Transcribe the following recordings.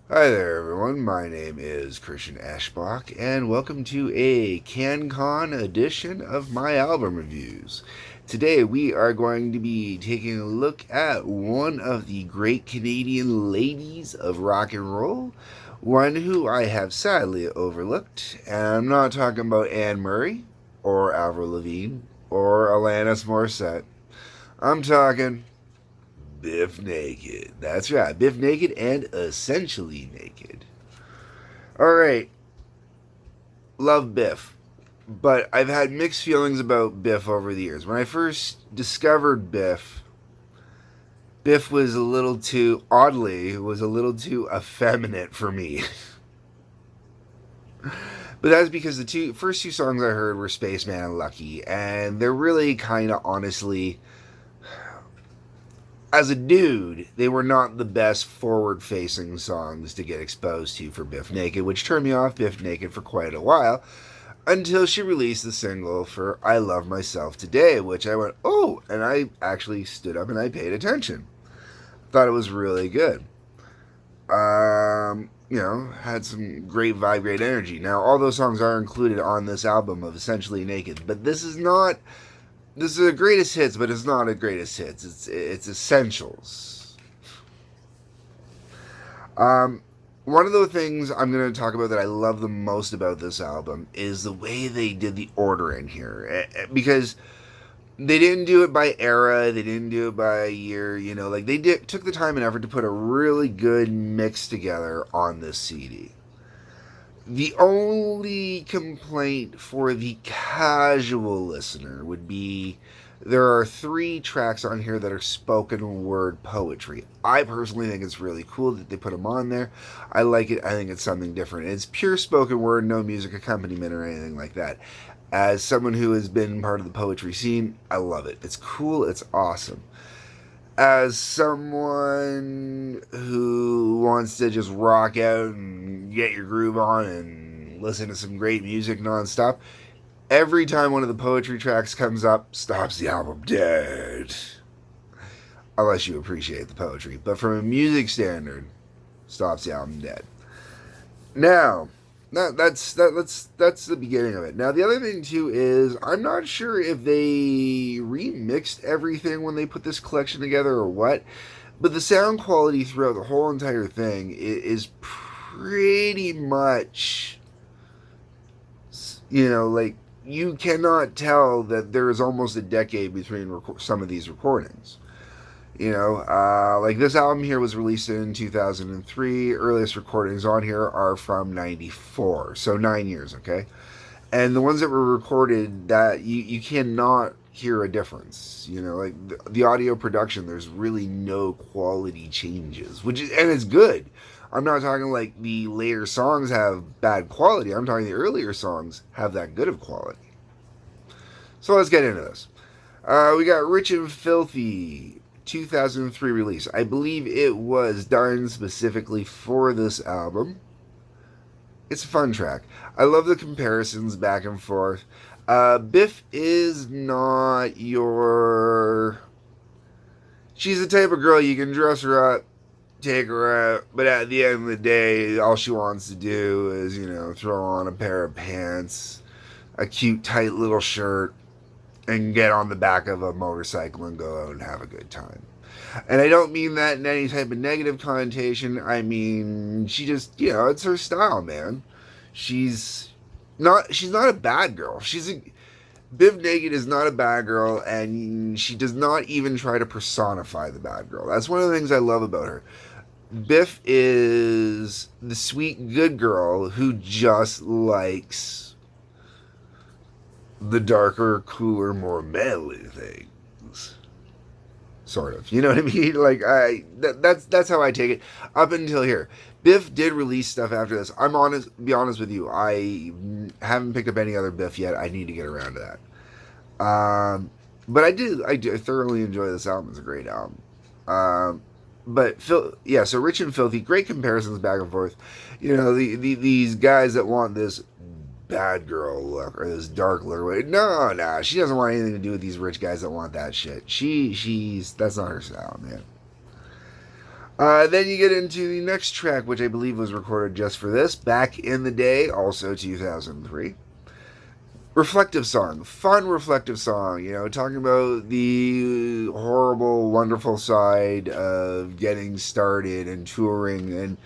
Hi there, everyone. My name is Christian Ashbach, and welcome to a CanCon edition of my album reviews. Today, we are going to be taking a look at one of the great Canadian ladies of rock and roll, one who I have sadly overlooked, and I'm not talking about Anne Murray, or Avril Lavigne, or Alanis Morissette. I'm talking Biff Naked. That's right, Biff Naked and Essentially Naked. Alright, love Biff, but I've had mixed feelings about Biff over the years. When I first discovered Biff, Biff was a little too, oddly, was a little too effeminate for me. But that's because the first two songs I heard were Spaceman and Lucky, and they're really kind of honestly, as a dude, they were not the best forward facing songs to get exposed to for Biff Naked, which turned me off Biff Naked for quite a while until she released the single for I Love Myself Today, which I went, oh, and I actually stood up and I paid attention. Thought it was really good. Had some great vibe, great energy. Now, all those songs are included on this album of Essentially Naked, but this is a greatest hits, but it's not a greatest hits. It's essentials. One of the things I'm going to talk about that I love the most about this album is the way they did the order in here, because they didn't do it by era, they didn't do it by year. Took the time and effort to put a really good mix together on this CD. The only complaint for the casual listener would be there are 3 tracks on here that are spoken word poetry. I personally think it's really cool that they put them on there. I like it. I think it's something different. It's pure spoken word, no music accompaniment or anything like that. As someone who has been part of the poetry scene, I love it. It's cool. It's awesome. As someone who wants to just rock out and get your groove on and listen to some great music nonstop, every time one of the poetry tracks comes up, stops the album dead. Unless you appreciate the poetry. But from a music standard, stops the album dead. Now, that's the beginning of it. Now, the other thing too is I'm not sure if they remixed everything when they put this collection together or what, but the sound quality throughout the whole entire thing is pretty much, like you cannot tell that there is almost a decade between some of these recordings. Like this album here was released in 2003. Earliest recordings on here are from 94, so 9 years, okay? And the ones that were recorded, that you cannot hear a difference. Like the audio production, there's really no quality changes, and it's good. I'm not talking like the later songs have bad quality. I'm talking the earlier songs have that good of quality. So let's get into this. We got Rich and Filthy, 2003 release. I believe it was done specifically for this album. It's a fun track. I love the comparisons back and forth. Biff is not your... She's the type of girl you can dress her up, take her out, but at the end of the day, all she wants to do is, throw on a pair of pants, a cute, tight little shirt, and get on the back of a motorcycle and go out and have a good time. And I don't mean that in any type of negative connotation. I mean, she just, it's her style, man. She's not a bad girl. Biff Naked is not a bad girl, and she does not even try to personify the bad girl. That's one of the things I love about her. Biff is the sweet, good girl who just likes the darker, cooler, more manly things. Sort of. You know what I mean? Like, that's how I take it. Up until here. Biff did release stuff after this. Be honest with you, I haven't picked up any other Biff yet. I need to get around to that. But I do thoroughly enjoy this album. It's a great album. So Rich and Filthy, great comparisons back and forth. These guys that want this bad girl look or this dark look. No, she doesn't want anything to do with these rich guys that want that shit. That's not her style, man. Then you get into the next track, which I believe was recorded just for this, back in the day, also 2003. Reflective song, fun reflective song, talking about the horrible, wonderful side of getting started and touring. And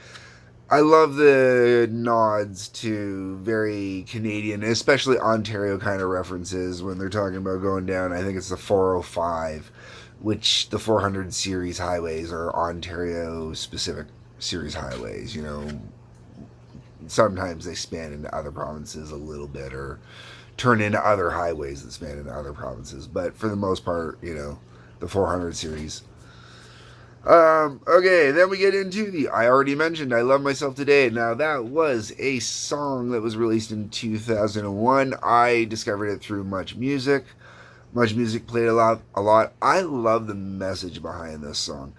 I love the nods to very Canadian, especially Ontario kind of references when they're talking about going down. I think it's the 405, which the 400 series highways are Ontario specific series highways. Sometimes they span into other provinces a little bit or turn into other highways that span into other provinces. But for the most part, the 400 series. Okay, then we get into the I already mentioned I Love Myself Today. Now, that was a song that was released in 2001. I discovered it through Much Music. Much Music played a lot. I love the message behind this song.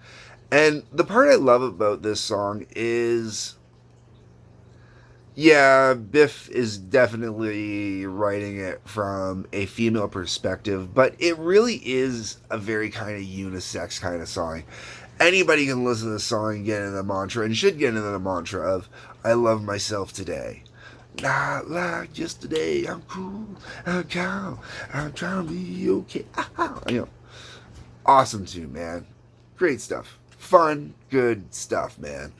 And the part I love about this song is, yeah, Biff is definitely writing it from a female perspective, but it really is a very kind of unisex kind of song. Anybody can listen to this song and get into the mantra, and should get into the mantra of, I love myself today. Not like yesterday, I'm cool, I'm calm, I'm trying to be okay. Awesome tune, man. Great stuff. Fun, good stuff, man.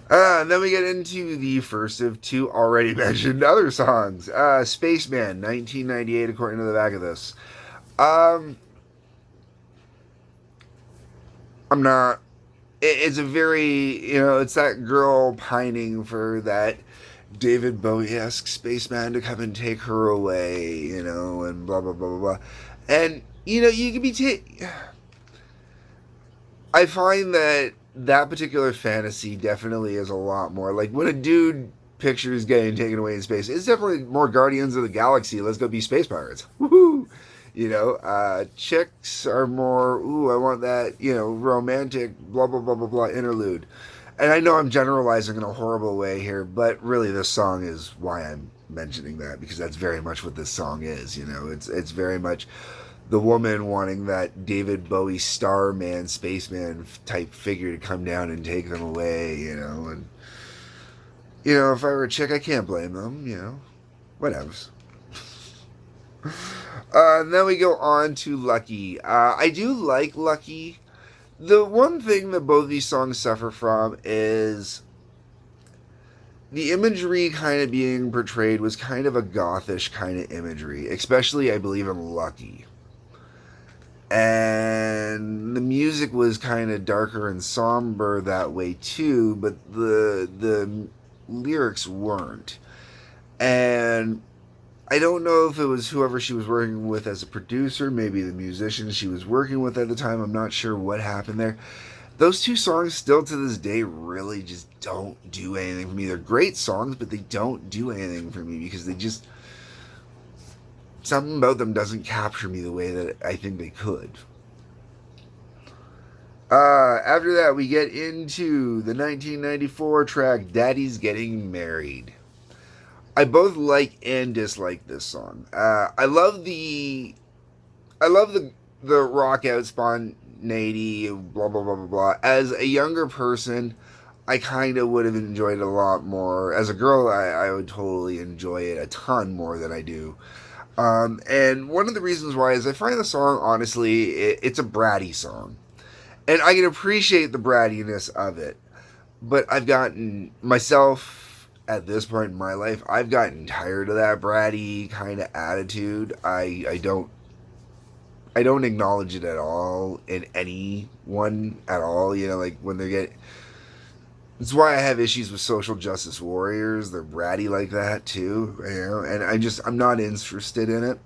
And then we get into the first of two already mentioned other songs. Spaceman, 1998, according to the back of this. I'm not. It's a very, it's that girl pining for that David Bowie-esque spaceman to come and take her away, and blah, blah, blah, blah, blah. And, you can be I find that particular fantasy definitely is a lot more like when a dude pictures getting taken away in space, it's definitely more Guardians of the Galaxy. Let's go be space pirates. Woohoo! Chicks are more, ooh, I want that, romantic, blah, blah, blah, blah, blah interlude. And I know I'm generalizing in a horrible way here, but really this song is why I'm mentioning that, because that's very much what this song is, It's very much the woman wanting that David Bowie starman, spaceman type figure to come down and take them away, and, if I were a chick, I can't blame them, whatevs. And then we go on to Lucky. I do like Lucky. The one thing that both these songs suffer from is the imagery kind of being portrayed was kind of a gothish kind of imagery, especially I believe in Lucky. And the music was kind of darker and somber that way too, but the lyrics weren't. And I don't know if it was whoever she was working with as a producer, maybe the musician she was working with at the time. I'm not sure what happened there. Those two songs still to this day really just don't do anything for me. They're great songs, but they don't do anything for me because they just, something about them doesn't capture me the way that I think they could. After that, we get into the 1994 track Daddy's Getting Married. I both like and dislike this song. I love the rock out spontaneity, blah blah blah blah blah. As a younger person, I kind of would have enjoyed it a lot more. As a girl, I would totally enjoy it a ton more than I do. And one of the reasons why is I find the song, honestly, it's a bratty song. And I can appreciate the brattiness of it. But I've gotten, myself, at this point in my life, I've gotten tired of that bratty kind of attitude. I don't acknowledge it at all in anyone at all. Like when they get... It's why I have issues with social justice warriors. They're bratty like that too, and I'm not interested in it.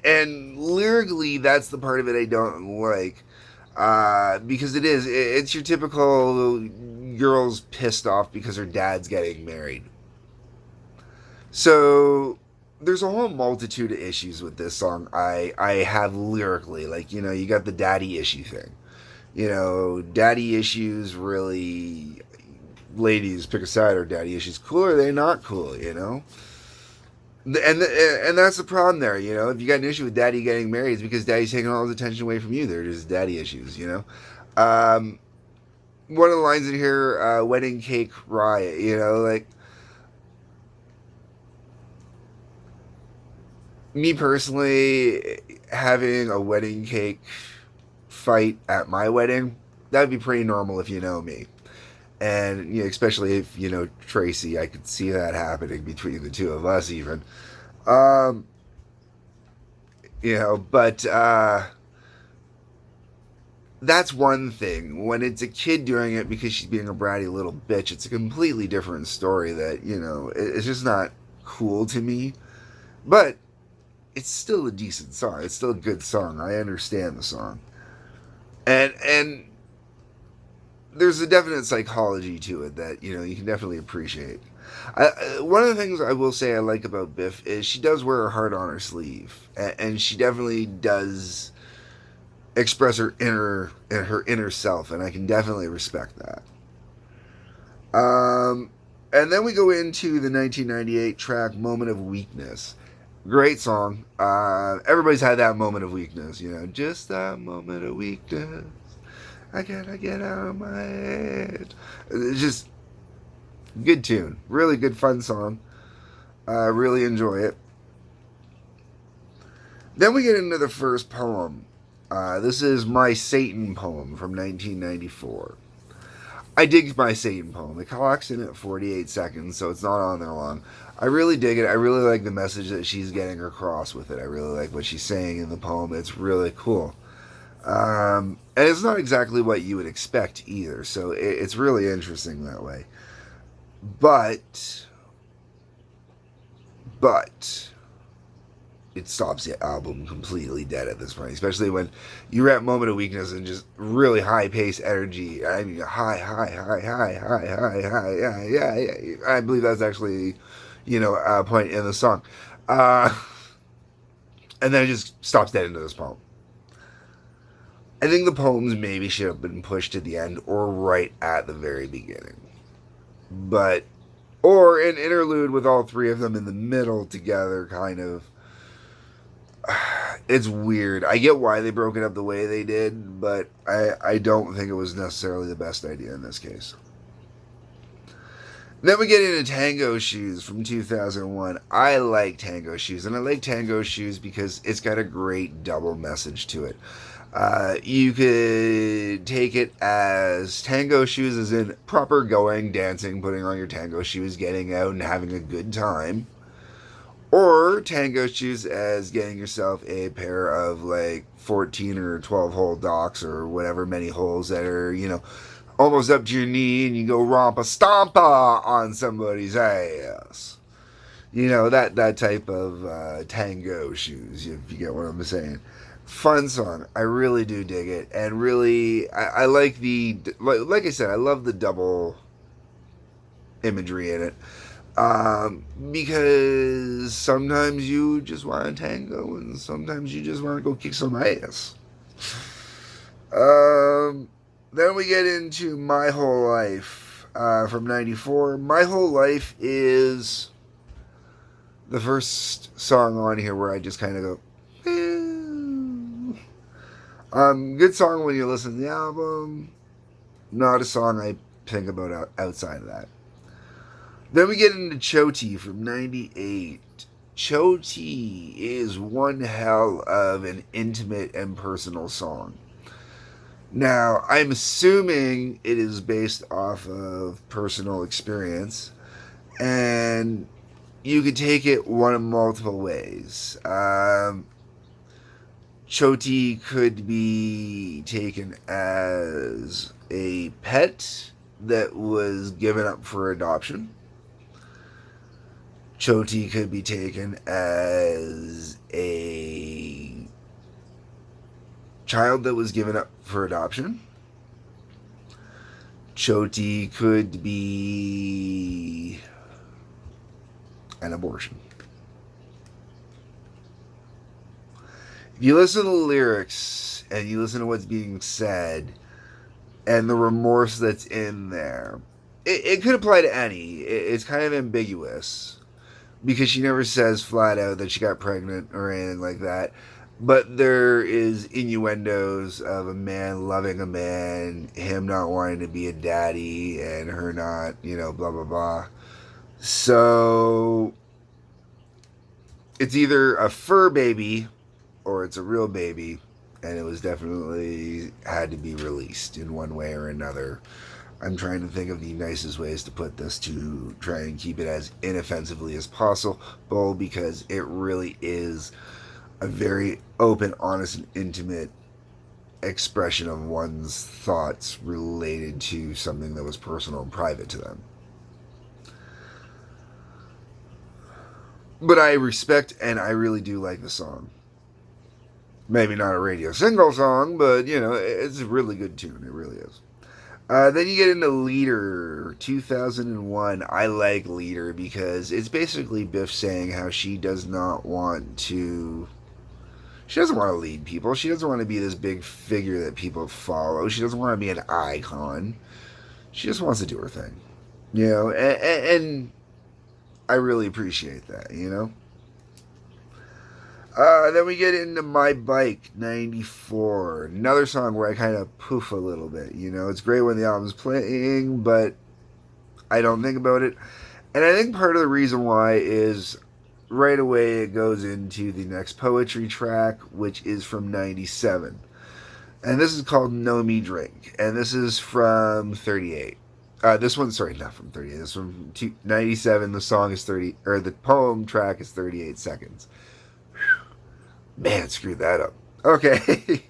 And lyrically, that's the part of it I don't like. Because it's your typical girl's pissed off because her dad's getting married. So there's a whole multitude of issues with this song I have lyrically. Like, you got the daddy issue thing. Daddy issues really, ladies pick a side. Are daddy issues cool or are they not cool, And that's the problem there. If you got an issue with daddy getting married, it's because daddy's taking all his attention away from you. They're just daddy issues. Um, One of the lines in here, wedding cake riot. Like me personally, having a wedding cake fight at my wedding, that would be pretty normal if you know me. And especially if you know Tracy, I could see that happening between the two of us, even. Um, but that's one thing. When it's a kid doing it because she's being a bratty little bitch, it's a completely different story. That it's just not cool to me. But it's still a decent song. It's still a good song. I understand the song, and there's a definite psychology to it that you can definitely appreciate. One of the things I will say I like about Biff is she does wear her heart on her sleeve, and she definitely does express her inner self, and I can definitely respect that. And then we go into the 1998 track "Moment of Weakness." Great song. Everybody's had that moment of weakness, just that moment of weakness. I gotta get out of my head. It's just good tune. Really good, fun song. Really enjoy it. Then we get into the first poem. This is My Satan poem from 1994. I dig My Satan poem. It clocks in at 48 seconds, so it's not on there long. I really dig it. I really like the message that she's getting across with it. I really like what she's saying in the poem. It's really cool. And it's not exactly what you would expect either, so it's really interesting that way. But it stops the album completely dead at this point, especially when you're at Moment of Weakness and just really high pace energy. I mean, high, high, high, high, high, high, high, yeah. I believe that's actually, a point in the song. Uh, and then it just stops dead into this poem. I think the poems maybe should have been pushed to the end or right at the very beginning. But, or an interlude with all three of them in the middle together, kind of. It's weird. I get why they broke it up the way they did, but I don't think it was necessarily the best idea in this case. Then we get into Tango Shoes from 2001. I like Tango Shoes, and I like Tango Shoes because it's got a great double message to it. You could take it as tango shoes, as in proper going, dancing, putting on your tango shoes, getting out and having a good time. Or tango shoes as getting yourself a pair of like 14 or 12 hole docks or whatever many holes that are, almost up to your knee, and you go rompa stompa on somebody's ass. That type of tango shoes, if you get what I'm saying. Fun song. I really do dig it, and really, I like like I said, I love the double imagery in it, because sometimes you just want to tango, and sometimes you just want to go kick some ass. Then we get into My Whole Life from '94. My Whole Life is the first song on here where I just kind of go. Good song when you listen to the album. Not a song I think about outside of that. Then we get into Choti from '98. Choti is one hell of an intimate and personal song. Now, I'm assuming it is based off of personal experience, and you could take it one of multiple ways. Choti could be taken as a pet that was given up for adoption. Choti could be taken as a child that was given up for adoption. Choti could be an abortion. If you listen to the lyrics and you listen to what's being said and the remorse that's in there, it could apply to any. It's kind of ambiguous. because she never says flat out that she got pregnant or anything like that. But there is innuendos of a man loving a man, him not wanting to be a daddy, and her not, blah, blah, blah. So it's either a fur baby or it's a real baby, and it was definitely had to be released in one way or another. I'm trying to think of the nicest ways to put this to try and keep it as inoffensively as possible, because it really is a very open, honest, and intimate expression of one's thoughts related to something that was personal and private to them. But I respect and I really do like the song. Maybe not a radio single song, but it's a really good tune. It really is. Then you get into Leader, 2001. I like Leader because it's basically Biff saying how she doesn't want to lead people. She doesn't want to be this big figure that people follow. She doesn't want to be an icon. She just wants to do her thing. And I really appreciate that, Then we get into My Bike, 94. Another song where I kind of poof a little bit, It's great when the album's playing, but I don't think about it. And I think part of the reason why is right away it goes into the next poetry track, which is from 97. And this is called Know Me Drink. And this is from 38. This one's, sorry, not from 38. This is from 97. The song is the poem track is 38 seconds. Man, screwed that up. Okay.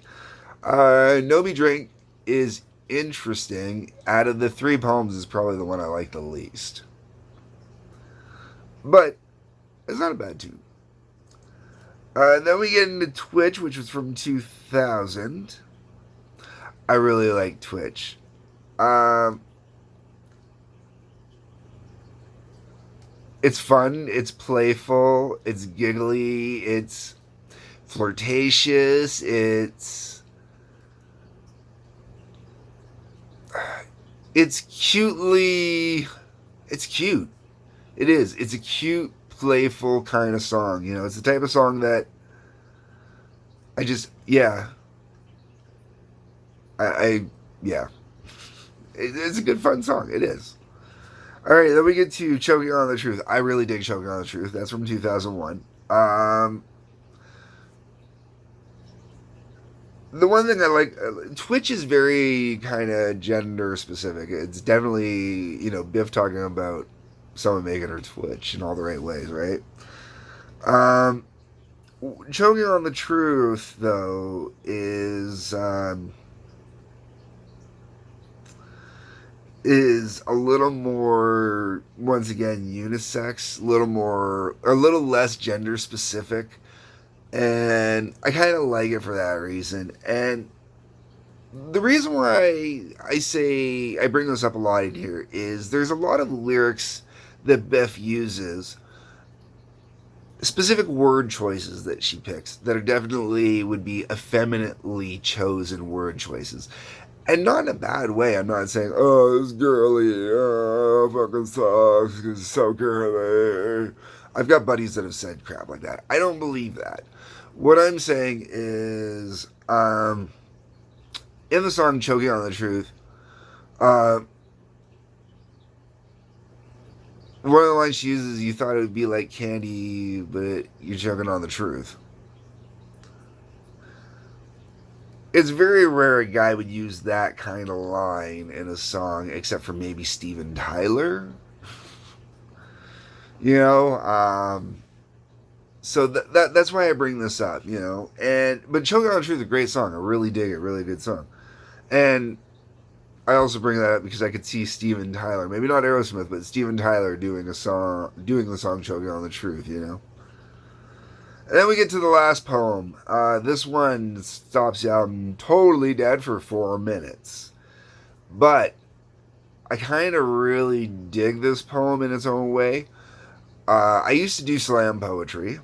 Know Me Drink is interesting. Out of the three poems, is probably the one I like the least. But it's not a bad tune. Then we get into Twitch, which was from 2000. I really like Twitch. It's fun. It's playful. It's giggly. It's flirtatious. It's cute. It is. It's a cute, playful kind of song. It's the type of song that It's a good, fun song. It is. All right, then we get to Choking on the Truth. I really dig Choking on the Truth. That's from 2001. The one thing I like, Twitch is very kind of gender specific. It's definitely, Biff talking about someone making her Twitch in all the right ways, right? Choking on the Truth, though, is a little more, once again, unisex, a little less gender specific. And I kind of like it for that reason. And the reason why I bring this up a lot in here is there's a lot of lyrics that Biff uses, specific word choices that she picks that are definitely would be effeminately chosen word choices. And not in a bad way. I'm not saying, oh, this girly, fucking sucks, it's so girly. I've got buddies that have said crap like that. I don't believe that. What I'm saying is, in the song Choking on the Truth, one of the lines she uses, you thought it would be like candy, but you're choking on the truth. It's very rare a guy would use that kind of line in a song, except for maybe Steven Tyler. So that's why I bring this up, but Choking on the Truth is a great song. I really dig it, really good song. And I also bring that up because I could see Steven Tyler, maybe not Aerosmith, but Steven Tyler doing the song Choking on the Truth, And then we get to the last poem. This one stops the album totally dead for 4 minutes. But I kind of really dig this poem in its own way. I used to do slam poetry.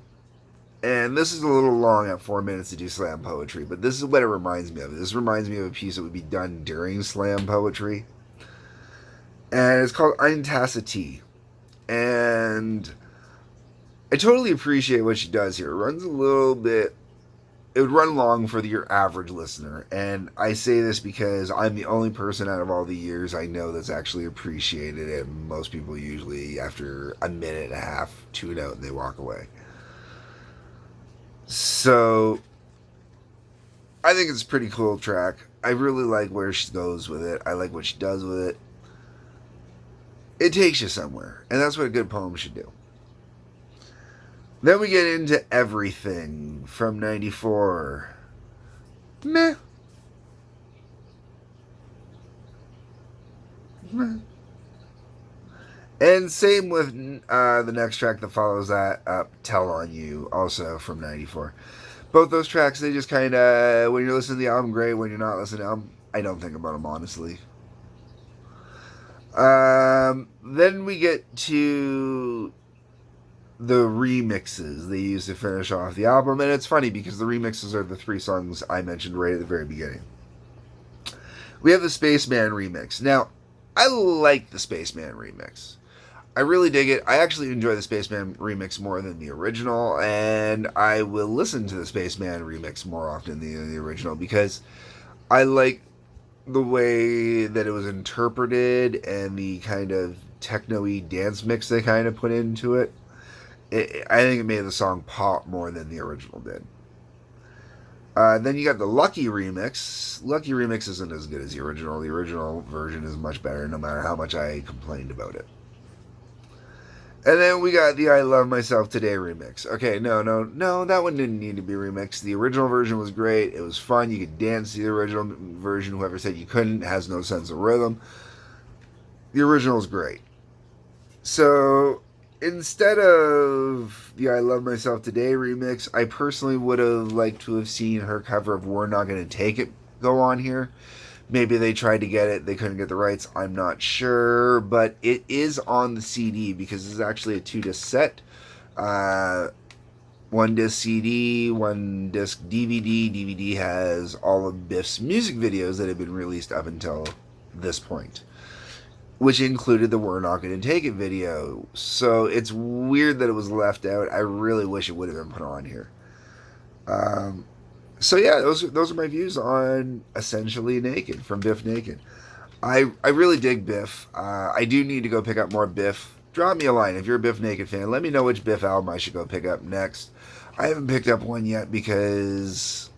And this is a little long at 4 minutes to do slam poetry, but this is what it reminds me of. This reminds me of a piece that would be done during slam poetry. And it's called Ein Tasse Tee. And I totally appreciate what she does here. It runs a little bit. It would run long for your average listener, and I say this because I'm the only person out of all the years I know that's actually appreciated it. Most people usually, after a minute and a half, tune out and they walk away. So I think it's a pretty cool track. I really like where she goes with it. I like what she does with it. It takes you somewhere, and that's what a good poem should do. Then we get into Everything from 94. Meh. Meh. And same with the next track that follows that up, Tell on You, also from 94. Both those tracks, they just kind of, when you're listening to the album, great. When you're not listening to the album, I don't think about them, honestly. Then we get to the remixes they use to finish off the album, and it's funny because the remixes are the 3 songs I mentioned right at the very beginning. We have the Spaceman remix. Now, I like the Spaceman remix. I really dig it. I actually enjoy the Spaceman remix more than the original, and I will listen to the Spaceman remix more often than the original because I like the way that it was interpreted and the kind of techno-y dance mix they kind of put into it. I think it made the song pop more than the original did. Then you got the Lucky remix. Lucky remix isn't as good as the original. The original version is much better, no matter how much I complained about it. And then we got the I Love Myself Today remix. Okay, no, that one didn't need to be remixed. The original version was great. It was fun. You could dance to the original version. Whoever said you couldn't has no sense of rhythm. The original is great. So instead of the I Love Myself Today remix, I personally would have liked to have seen her cover of We're Not Gonna Take It go on here. Maybe they tried to get it, they couldn't get the rights, I'm not sure, but it is on the CD because it's actually a 2-disc set. 1-disc CD, 1-disc DVD. DVD has all of Biff's music videos that have been released up until this point, which included the We're Not Gonna Take It video. So it's weird that it was left out. I really wish it would have been put on here. So yeah, those are my views on Essentially Naked from Biff Naked. I really dig Biff. I do need to go pick up more Biff. Drop me a line if you're a Biff Naked fan. Let me know which Biff album I should go pick up next. I haven't picked up one yet because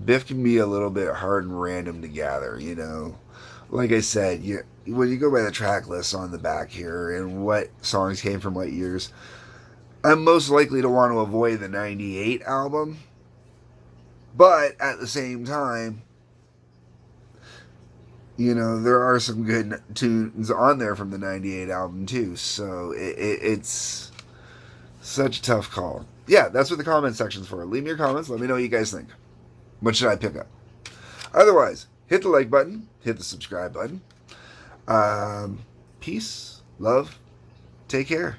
Biff can be a little bit hard and random to gather, you know. Like I said, when you go by the track list on the back here and what songs came from what years, I'm most likely to want to avoid the 98 album. But at the same time, you know, there are some good tunes on there from the 98 album too. So it's such a tough call. Yeah, that's what the comment section's for. Leave me your comments. Let me know what you guys think. What should I pick up? Otherwise, hit the like button. Hit the subscribe button. Peace, love, take care.